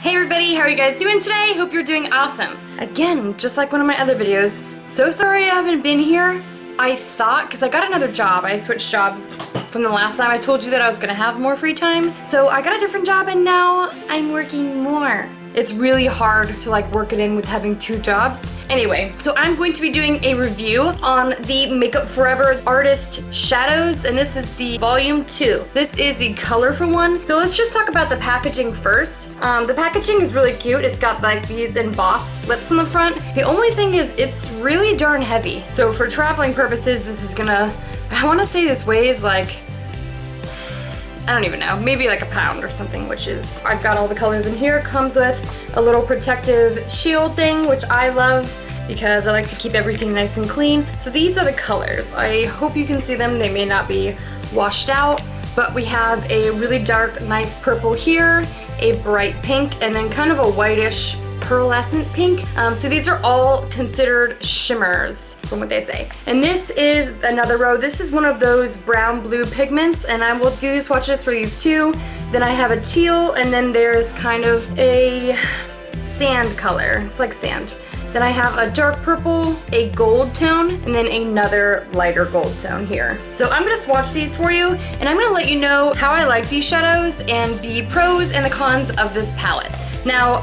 Hey everybody, how are you guys doing today? Hope you're doing awesome. Again, just like one of my other videos, so sorry I haven't been here. I thought, because I got another job, I switched jobs from the last time I told you that I was gonna have more free time. So I got a different job and now I'm working more. It's really hard to like work it in with having two jobs. Anyway, so I'm going to be doing a review on the Makeup Forever Artist Shadows, and this is the volume 2. This is the colorful one. So let's just talk about the packaging first. The packaging is really cute. It's got like these embossed lips on the front. The only thing is it's really darn heavy. So for traveling purposes, this is gonna, I wanna say this weighs like, I don't even know, maybe like a pound or something, which is, I've got all the colors in here. Comes with a little protective shield thing, which I love because I like to keep everything nice and clean. So these are the colors. I hope you can see them. They may not be washed out, but we have a really dark, nice purple here, a bright pink, and then kind of a whitish pearlescent pink. So these are all considered shimmers from what they say. And this is another row. This is one of those brown blue pigments, and I will do swatches for these two. Then I have a teal, and then there's kind of a sand color. It's like sand. Then I have a dark purple, a gold tone, and then another lighter gold tone here. So I'm gonna swatch these for you, and I'm gonna let you know how I like these shadows and the pros and the cons of this palette. Now,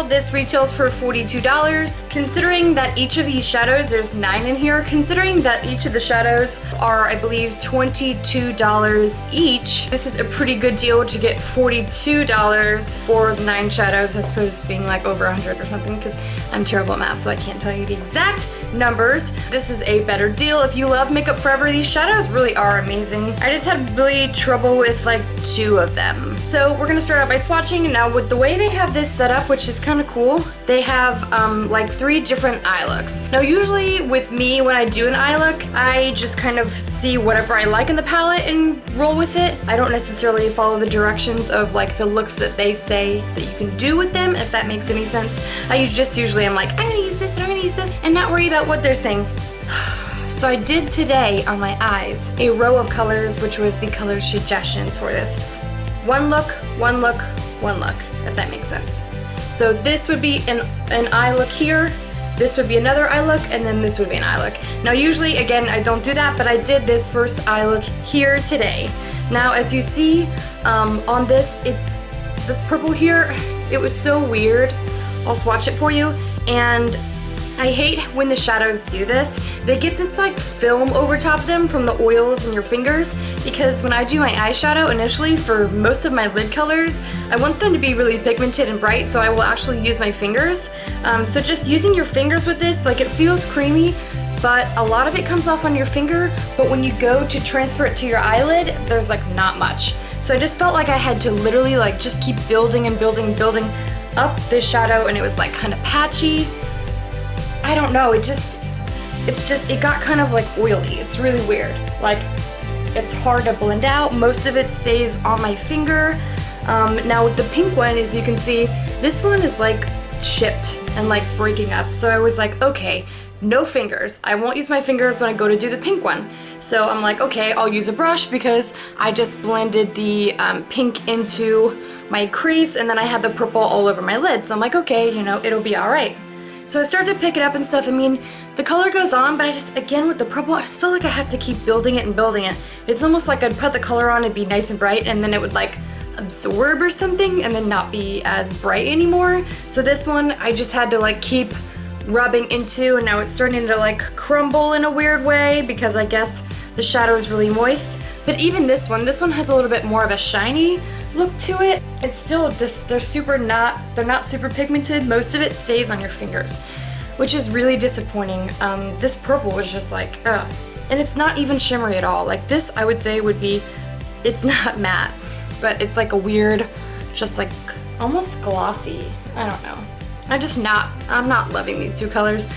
this retails for $42. Considering that each of these shadows, there's 9 in here, considering that each of the shadows are, I believe, $22 each, this is a pretty good deal to get $42 for 9 shadows, as opposed to being like over 100 or something, because I'm terrible at math, so I can't tell you the exact numbers. This is a better deal. If you love Makeup Forever, these shadows really are amazing. I just had really trouble with like 2 of them. So we're gonna start out by swatching. Now with the way they have this set up, which is kind of cool, they have like 3 different eye looks. Now usually with me, when I do an eye look, I just kind of see whatever I like in the palette and roll with it. I don't necessarily follow the directions of like the looks that they say that you can do with them, if that makes any sense. I just usually am like, I'm gonna use this and I'm gonna use this, and not worry about what they're saying. So I did today on my eyes a row of colors, which was the color suggestions for this. One look, one look, one look, if that makes sense. So this would be an eye look here, this would be another eye look, and then this would be an eye look. Now usually, again, I don't do that, but I did this first eye look here today. Now as you see on this, it's this purple here, it was so weird. I'll swatch it for you, and I hate when the shadows do this. They get this like film over top of them from the oils in your fingers, because when I do my eyeshadow initially for most of my lid colors, I want them to be really pigmented and bright, so I will actually use my fingers. So just using your fingers with this, like, it feels creamy, but a lot of it comes off on your finger, but when you go to transfer it to your eyelid, there's like not much. So I just felt like I had to literally like just keep building and building and building up this shadow, and it was like kind of patchy. I don't know, it got kind of like oily. It's really weird. Like, it's hard to blend out. Most of it stays on my finger. Now with the pink one, as you can see, this one is like chipped and like breaking up. So I was like, okay, no fingers. I won't use my fingers when I go to do the pink one. So I'm like, okay, I'll use a brush, because I just blended the pink into my crease, and then I had the purple all over my lid. So I'm like, okay, you know, it'll be all right. So I started to pick it up and stuff. I mean, the color goes on, but I just, again, with the purple, I just felt like I had to keep building it and building it. It's almost like I'd put the color on, it'd be nice and bright, and then it would like absorb or something, and then not be as bright anymore. So this one, I just had to like keep rubbing into, and now it's starting to like crumble in a weird way, because I guess the shadow is really moist. But even this one has a little bit more of a shiny look to it. It's still just, they're not super pigmented. Most of it stays on your fingers, which is really disappointing. This purple was just like, ugh. And it's not even shimmery at all. Like this, I would say would be, it's not matte, but it's like a weird, just like almost glossy. I don't know. I'm not loving these 2 colors.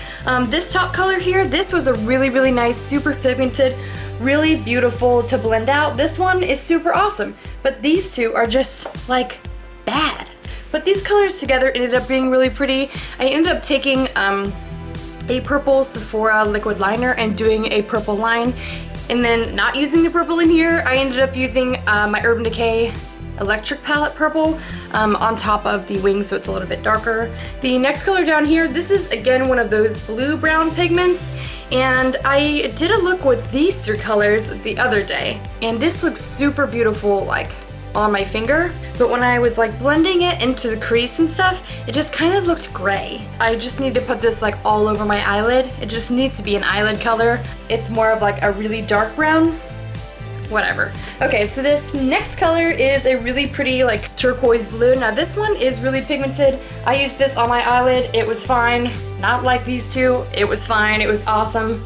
This top color here, this was a really, really nice, super pigmented, really beautiful to blend out. This one is super awesome, but these 2 are just like bad. But these colors together ended up being really pretty. I ended up taking a purple Sephora liquid liner and doing a purple line, and then not using the purple in here, I ended up using my Urban Decay Electric Palette Purple. on top of the wings, so it's a little bit darker. The next color down here, this is again one of those blue-brown pigments, and I did a look with these 3 colors the other day, and this looks super beautiful like on my finger, but when I was like blending it into the crease and stuff, it just kind of looked gray. I just need to put this like all over my eyelid. It just needs to be an eyelid color. It's more of like a really dark brown. Whatever. Okay, so this next color is a really pretty like turquoise blue. Now this one is really pigmented. I used this on my eyelid. It was fine. Not like these two. It was fine. It was awesome.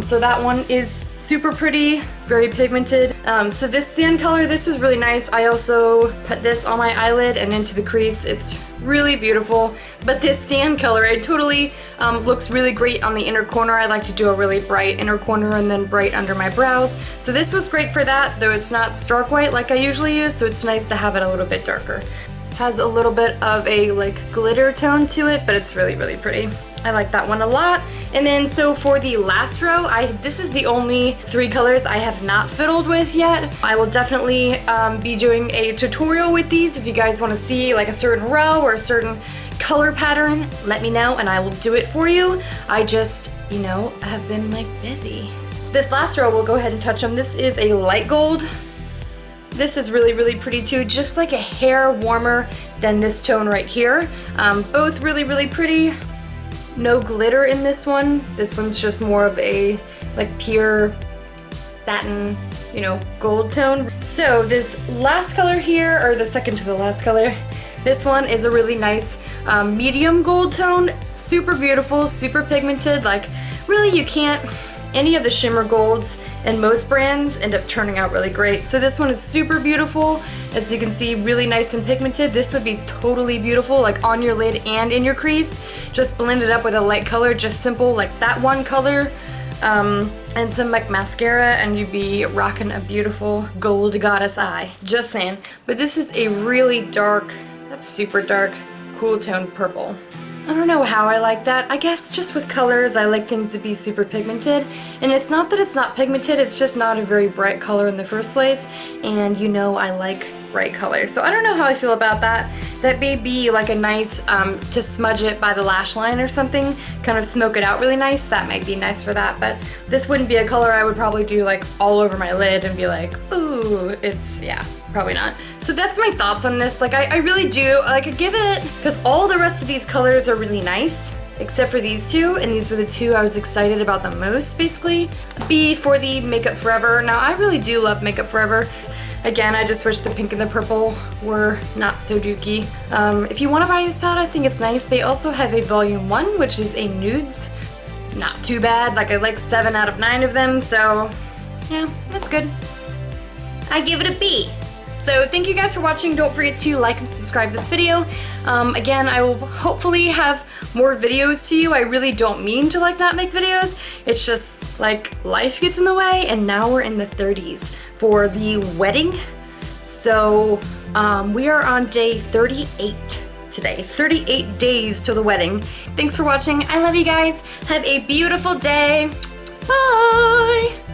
So that one is super pretty, very pigmented. So this sand color, this was really nice. I also put this on my eyelid and into the crease. It's really beautiful. But this sand color, it totally looks really great on the inner corner. I like to do a really bright inner corner and then bright under my brows. So this was great for that, though it's not stark white like I usually use, so it's nice to have it a little bit darker. Has a little bit of a like glitter tone to it, but it's really, really pretty. I like that one a lot. And then so for the last row, this is the only 3 colors I have not fiddled with yet. I will definitely be doing a tutorial with these. If you guys want to see like a certain row or a certain color pattern, let me know and I will do it for you. I just, you know, have been like busy. This last row, we'll go ahead and touch them. This is a light gold. This is really, really pretty too, just like a hair warmer than this tone right here. Both really, really pretty. No glitter in this one. This one's just more of a like pure satin, you know, gold tone. So this last color here, or the second to the last color, this one is a really nice medium gold tone. Super beautiful, super pigmented. Like really you can't, any of the shimmer golds and most brands end up turning out really great. So this one is super beautiful. As you can see, really nice and pigmented. This would be totally beautiful like on your lid and in your crease. Just blend it up with a light color, just simple like that one color. And some like mascara and you'd be rocking a beautiful gold goddess eye. Just saying. But this is a really dark, that's super dark, cool toned purple. I don't know how I like that. I guess just with colors, I like things to be super pigmented. And it's not that it's not pigmented, it's just not a very bright color in the first place. And you know I like bright colors. So I don't know how I feel about that. That may be like a nice, to smudge it by the lash line or something, kind of smoke it out really nice. That might be nice for that. But this wouldn't be a color I would probably do like all over my lid and be like, ooh, it's, yeah. Probably not. So that's my thoughts on this. Like I really do, like I give it, because all the rest of these colors are really nice, except for these two, and these were the 2 I was excited about the most, basically. B for the Makeup Forever. Now I really do love Makeup Forever. Again, I just wish the pink and the purple were not so dookie. If you want to buy this palette, I think it's nice. They also have a volume 1, which is a nudes. Not too bad, like I like 7 out of 9 of them, so yeah, that's good. I give it a B. So thank you guys for watching. Don't forget to like and subscribe this video. Again, I will hopefully have more videos to you. I really don't mean to like not make videos. It's just like life gets in the way, and now we're in the 30s for the wedding. So we are on day 38 today. 38 days till the wedding. Thanks for watching. I love you guys. Have a beautiful day. Bye.